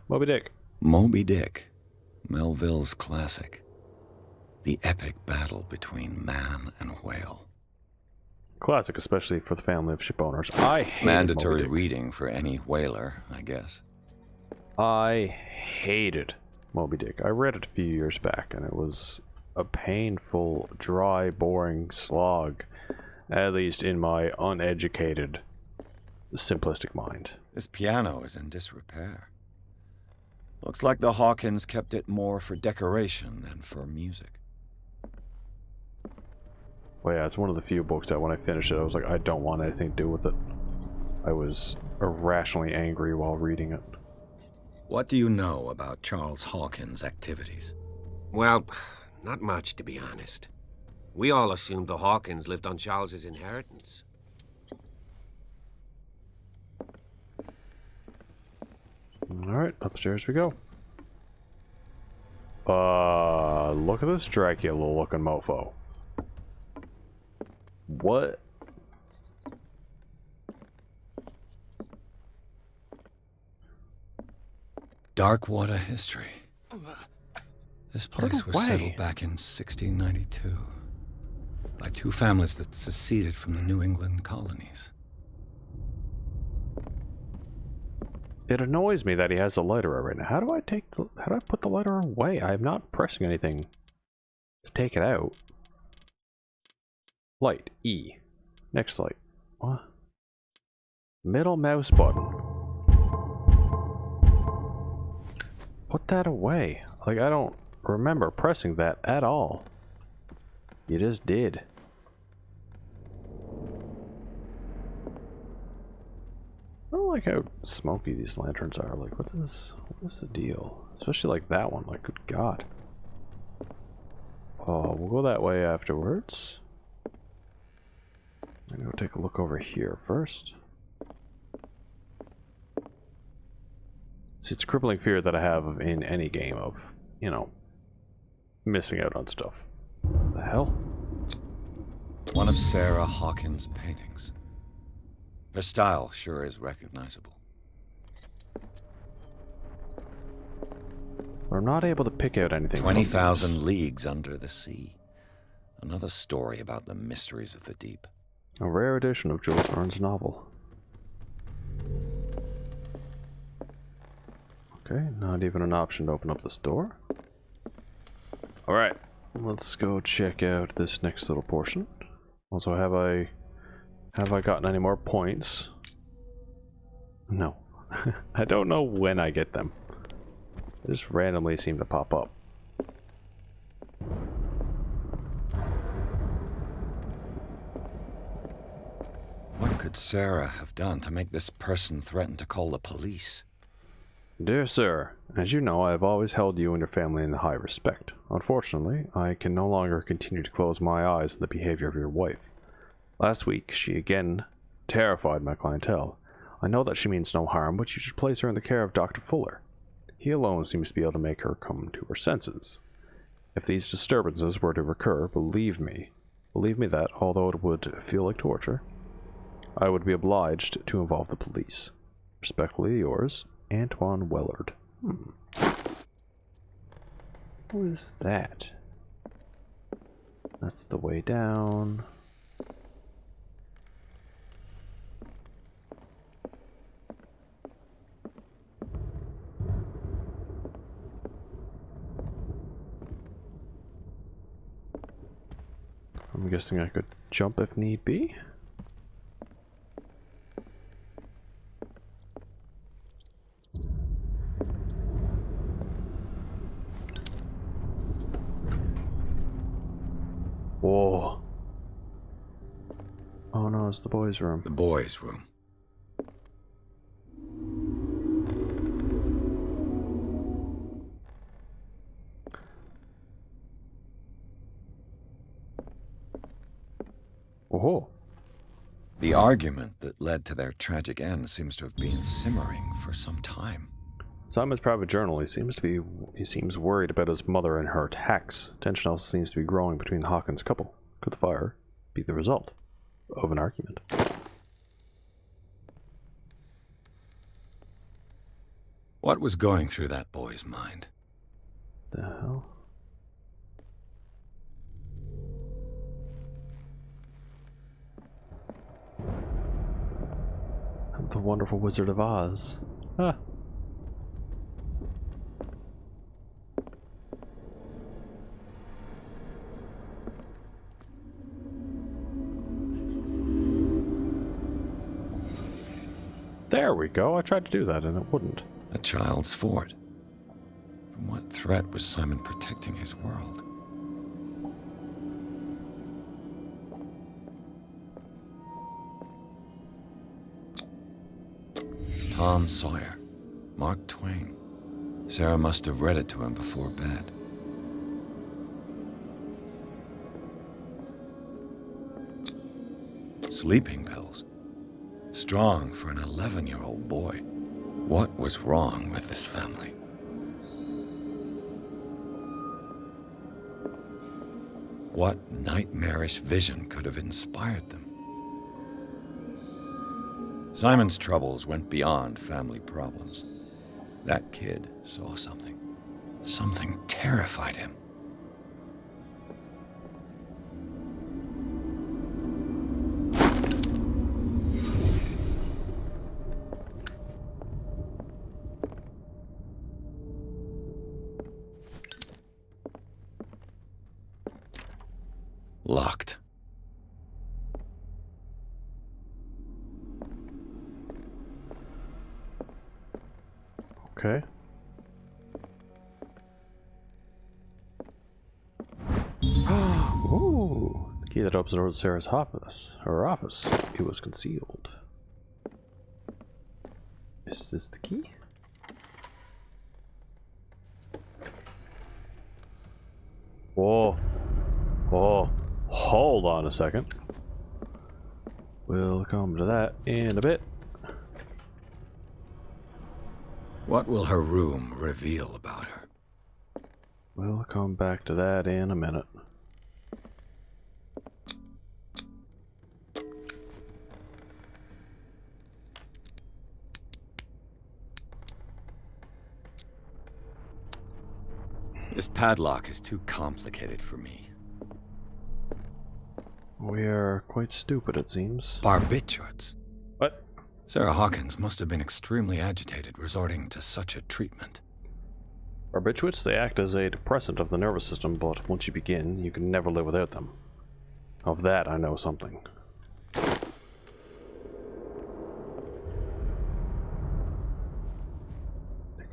Moby Dick. Moby Dick, Melville's classic. The epic battle between man and whale. Classic, especially for the family of ship owners. I hated Mandatory Moby Dick. reading for any whaler, I guess. I hated Moby Dick. I read it a few years back, and it was a painful, dry, boring slog, at least in my uneducated, simplistic mind. This piano is in disrepair. Looks like the Hawkins kept it more for decoration than for music. Well, yeah, it's one of the few books that when I finished it, I was like, I don't want anything to do with it. I was irrationally angry while reading it. What do you know about Charles Hawkins' activities? Well, not much, to be honest. We all assumed the Hawkins lived on Charles's inheritance. Alright, upstairs we go. Look at this Dracula looking mofo. What? Darkwater history. This place was settled back in 1692 by two families that seceded from the New England colonies. It annoys me that he has a lighter right now. How do I put the lighter away? I'm not pressing anything to take it out. Light, E. Next light. What? Middle mouse button. Put that away. Like, I don't remember pressing that at all. You just did. I don't like how smoky these lanterns are. Like, what is the deal? Especially like that one. Like, good God. Oh, we'll go that way afterwards. I'm gonna go take a look over here first. See, it's a crippling fear that I have in any game of, you know, missing out on stuff. What the hell? One of Sarah Hawkins' paintings. Her style sure is recognizable. I'm not able to pick out anything. 20,000 Leagues Under the Sea. Another story about the mysteries of the deep. A rare edition of Jules Verne's novel. Okay, not even an option to open up this door. Alright, let's go check out this next little portion. Also, have I gotten any more points? No. I don't know when I get them. They just randomly seem to pop up. What could Sarah have done to make this person threaten to call the police? Dear sir, as you know, I have always held you and your family in high respect. Unfortunately, I can no longer continue to close my eyes on the behavior of your wife. Last week, she again terrified my clientele. I know that she means no harm, but you should place her in the care of Dr. Fuller. He alone seems to be able to make her come to her senses. If these disturbances were to recur, believe me that, although it would feel like torture, I would be obliged to involve the police. Respectfully yours, Antoine Wellard. What is that? That's the way down. I'm guessing I could jump if need be. Whoa. Oh no, it's the boys' room. The boys' room. Oh. The argument that led to their tragic end seems to have been simmering for some time. Simon's private journal. He seems worried about his mother and her attacks. Tension also seems to be growing between the Hawkins couple. Could the fire be the result of an argument? What was going through that boy's mind? The hell? The Wonderful Wizard of Oz. Huh. There we go. I tried to do that and it wouldn't. A child's fort. From what threat was Simon protecting his world? Tom Sawyer. Mark Twain. Sarah must have read it to him before bed. Sleeping pills. Strong for an 11-year-old boy. What was wrong with this family? What nightmarish vision could have inspired them? Simon's troubles went beyond family problems. That kid saw something. Something terrified him. Locked. Okay. Ooh, the key that opens the door to Sarah's office. Her office. It was concealed. Is this the key? Whoa. Whoa. Hold on a second. We'll come to that in a bit. What will her room reveal about her? We'll come back to that in a minute. This padlock is too complicated for me. We are quite stupid, it seems. Barbiturates. What? Sarah Hawkins must have been extremely agitated resorting to such a treatment. Barbiturates, they act as a depressant of the nervous system, but once you begin, you can never live without them. Of that, I know something. Take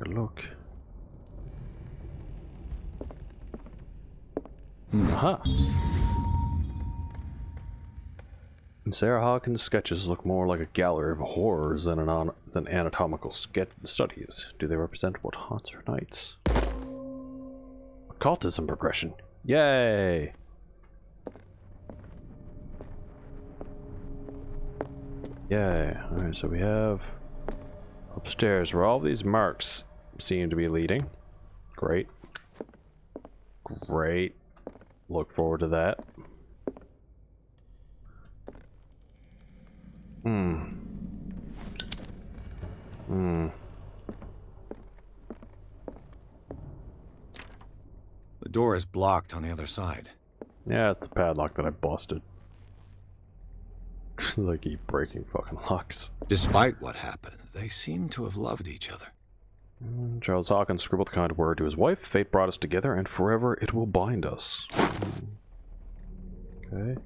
a look. Aha! Sarah Hawkins' sketches look more like a gallery of horrors than anatomical studies. Do they represent what haunts her nights? Occultism progression. Yay! Yay. Alright, so we have upstairs where all these marks seem to be leading. Great. Great. Look forward to that. The door is blocked on the other side. Yeah, it's the padlock that I busted. They keep breaking fucking locks. Despite what happened, they seem to have loved each other. Charles Hawkins scribbled the kind word to his wife. Fate brought us together, and forever it will bind us. Okay.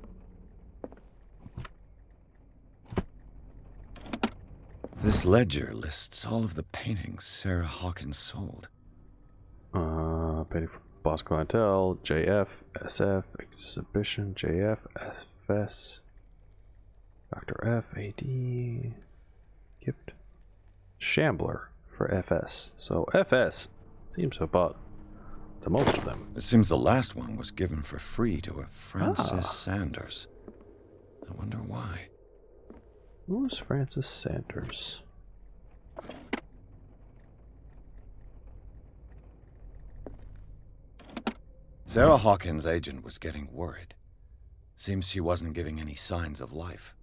This ledger lists all of the paintings Sarah Hawkins sold. Painting for Boss Clientele, JF, SF, Exhibition, JF, FS, Dr. F, AD, Gift, Shambler for FS. So FS seems to have bought the most of them. It seems the last one was given for free to a Francis Sanders. I wonder why. Who's Francis Sanders? Sarah Hawkins' agent was getting worried. Seems she wasn't giving any signs of life.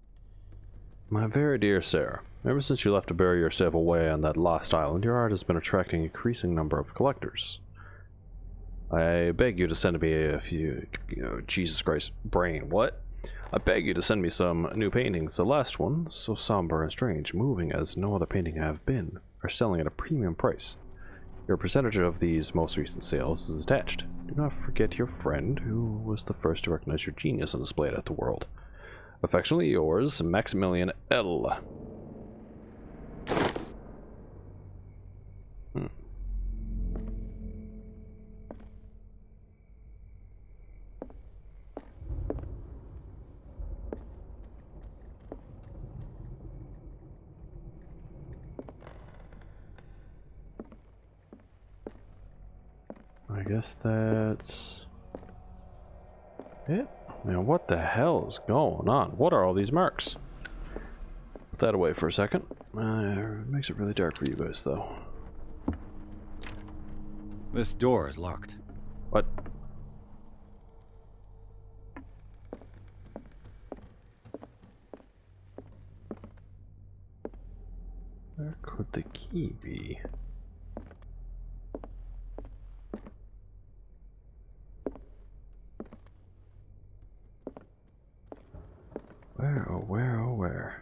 My very dear Sarah, ever since you left to bury yourself away on that lost island, your art has been attracting an increasing number of collectors. I beg you to send me a few... Jesus Christ, brain, what? I beg you to send me some new paintings. The last one, so somber and strange, moving as no other painting have been, are selling at a premium price. Your percentage of these most recent sales is attached. Do not forget your friend, who was the first to recognize your genius and display it at the world. Affectionately yours, Maximilian L. I guess that's it. Man, what the hell is going on? What are all these marks? Put that away for a second. It makes it really dark for you guys, though. This door is locked. What? Where could the key be? Where, oh where, oh where?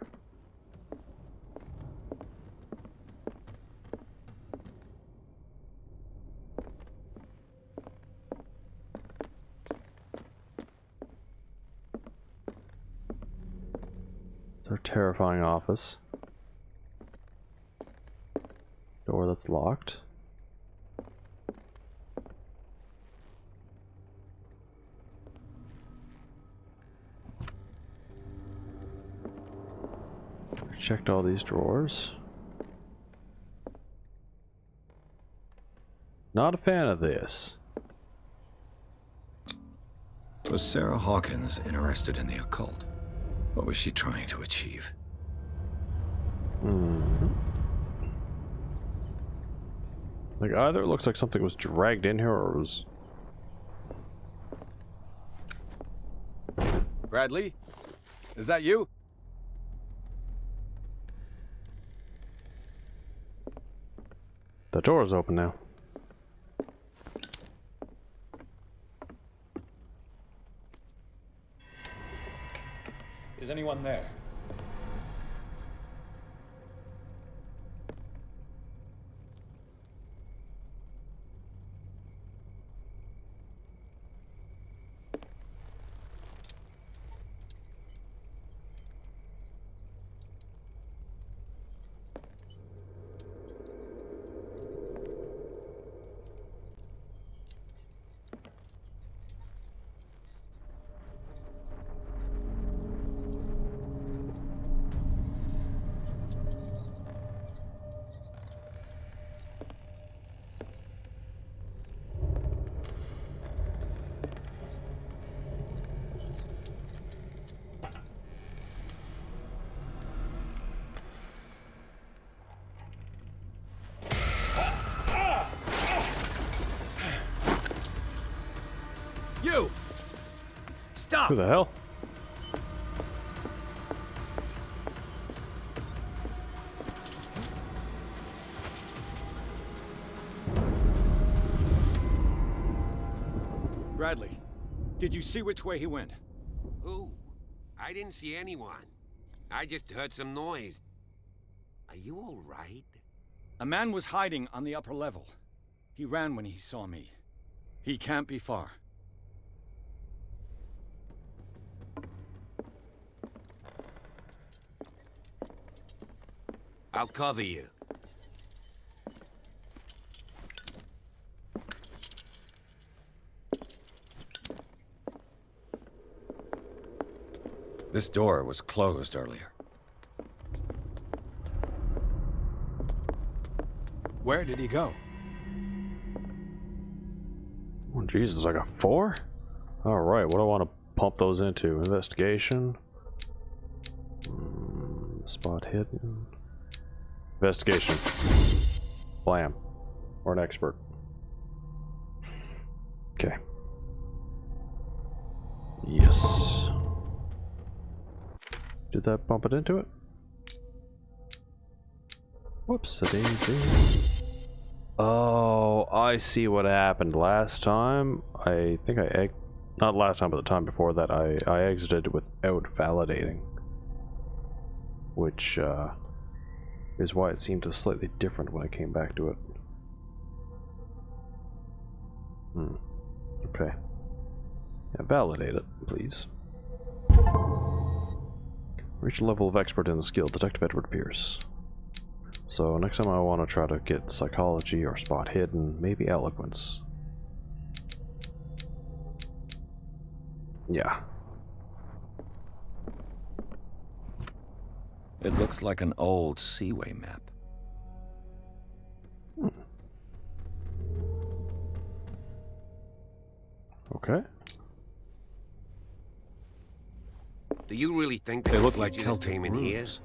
It's our terrifying office. Door that's locked. Checked all these drawers. Not a fan of this. Was Sarah Hawkins interested in the occult? What was she trying to achieve? Like, either it looks like something was dragged in here or it was... Bradley? Is that you? The door is open now. Is anyone there? You! Stop! Who the hell? Bradley, did you see which way he went? Who? I didn't see anyone. I just heard some noise. Are you all right? A man was hiding on the upper level. He ran when he saw me. He can't be far. I'll cover you. This door was closed earlier. Where did he go? Oh, Jesus, I got 4? Alright, what do I want to pump those into? Investigation. Spot hidden. Investigation. Blam. Or an expert. Okay. Yes. Did that bump it into it? Whoops, a daisy. Oh, I see what happened last time. I think not last time, but the time before that, I exited without validating. Which, is why it seemed slightly different when I came back to it. Okay. Yeah, validate it, please. Reach a level of expert in the skill, Detective Edward Pierce. So next time I want to try to get psychology or spot hidden, maybe eloquence. Yeah. It looks like an old seaway map. Okay. Do you really think They that look the like fugitive Celtic came in here? runes.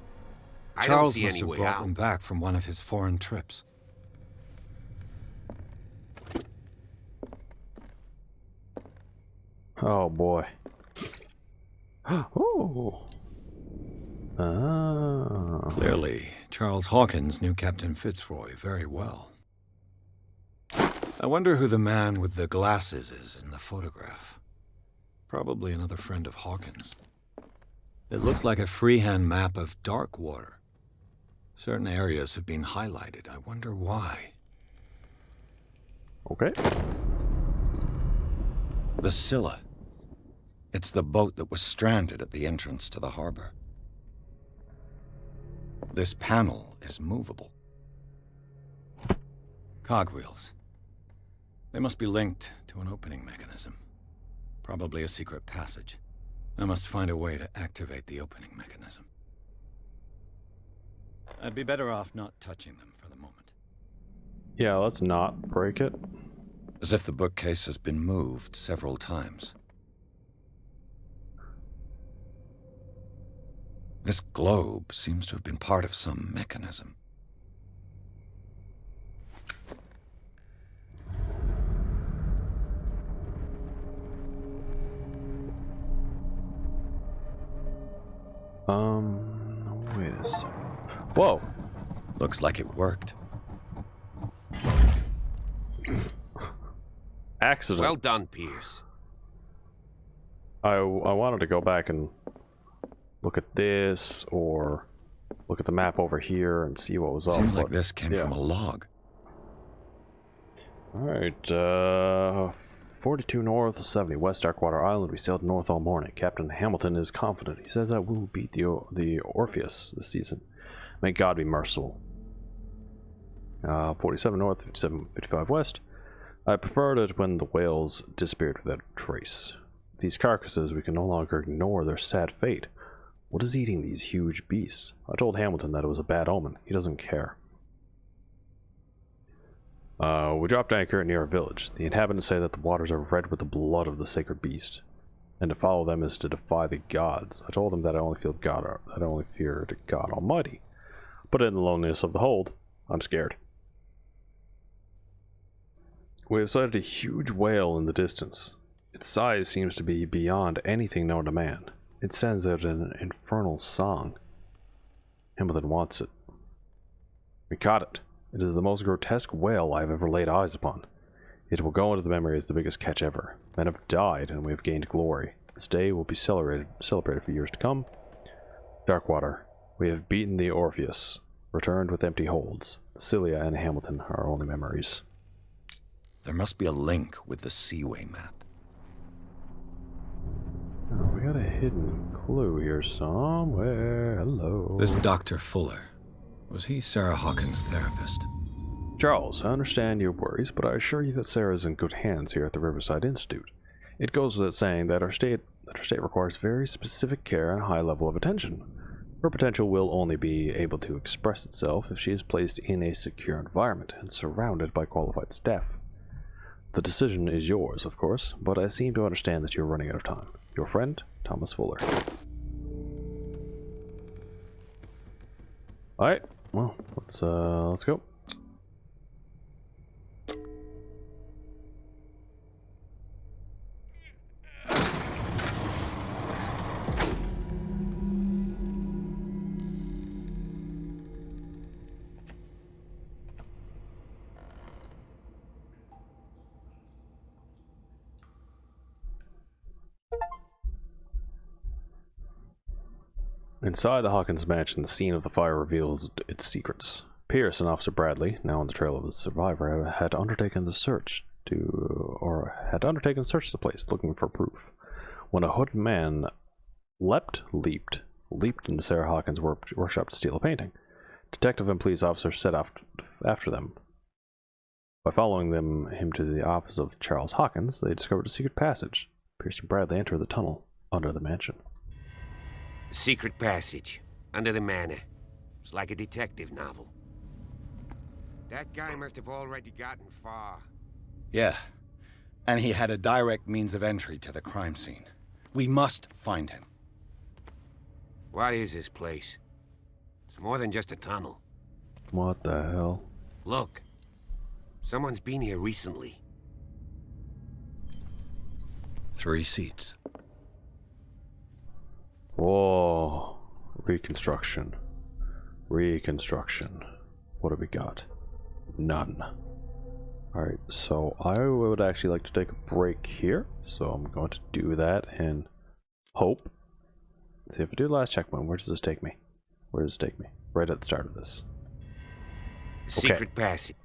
I don't Charles see must any have way brought out. them back from one of his foreign trips. Oh boy. Oh. Ah. Clearly, Charles Hawkins knew Captain Fitzroy very well. I wonder who the man with the glasses is in the photograph. Probably another friend of Hawkins. It looks like a freehand map of dark water. Certain areas have been highlighted. I wonder why. Okay. The Scylla. It's the boat that was stranded at the entrance to the harbor. This panel is movable. Cogwheels. They must be linked to an opening mechanism. Probably a secret passage. I must find a way to activate the opening mechanism. I'd be better off not touching them for the moment. Yeah, let's not break it. As if the bookcase has been moved several times. This globe seems to have been part of some mechanism. Wait a second. Whoa! Looks like it worked. Accident. Well done, Pierce. I wanted to go back and look at this, or look at the map over here and see what was up. Seems like this came yeah. from a log. Alright, 42 north, 70 west, Darkwater Island. We sailed north all morning. Captain Hamilton is confident. He says that we will beat the Orpheus this season. May God be merciful. 47 north, 55 west. I preferred it when the whales disappeared without a trace. With these carcasses, we can no longer ignore their sad fate. What is eating these huge beasts? I told Hamilton that it was a bad omen. He doesn't care. We dropped anchor near a village. The inhabitants say that the waters are red with the blood of the sacred beast, and to follow them is to defy the gods. I told them that I only feared God Almighty, but in the loneliness of the hold, I'm scared. We have sighted a huge whale in the distance. Its size seems to be beyond anything known to man. It sends out an infernal song. Hamilton wants it. We caught it. It is the most grotesque whale I have ever laid eyes upon. It will go into the memory as the biggest catch ever. Men have died, and we have gained glory. This day will be celebrated for years to come. Darkwater. We have beaten the Orpheus. Returned with empty holds. Celia and Hamilton are our only memories. There must be a link with the Seaway map. Oh, we got a hidden clue here somewhere. Hello. This Dr. Fuller. Was he Sarah Hawkins' therapist? Charles, I understand your worries, but I assure you that Sarah is in good hands here at the Riverside Institute. It goes without saying that our state requires very specific care and a high level of attention. Her potential will only be able to express itself if she is placed in a secure environment and surrounded by qualified staff. The decision is yours, of course, but I seem to understand that you're running out of time. Your friend, Thomas Fuller. Alright, well, let's go. Inside the Hawkins mansion, the scene of the fire reveals its secrets. Pierce and Officer Bradley, now on the trail of the survivor, had undertaken the search of the place, looking for proof, when a hooded man leaped into Sarah Hawkins' workshop to steal a painting. Detective and police officers set off after them. By following him to the office of Charles Hawkins, they discovered a secret passage. Pierce and Bradley enter the tunnel under the mansion. Secret passage, under the manor. It's like a detective novel. That guy must have already gotten far. Yeah, and he had a direct means of entry to the crime scene. We must find him. What is this place? It's more than just a tunnel. What the hell? Look. Someone's been here recently. 3 seats. Whoa. Reconstruction. What have we got? None. Alright, so I would actually like to take a break here. So I'm going to do that and hope. See if I do the last checkpoint. Where does this take me? Right at the start of this. Secret passage.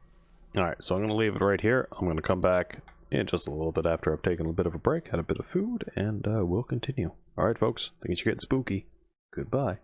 Alright, so I'm going to leave it right here. I'm going to come back in just a little bit after I've taken a bit of a break, had a bit of food, and we'll continue. Alright, folks, things are getting spooky. Goodbye.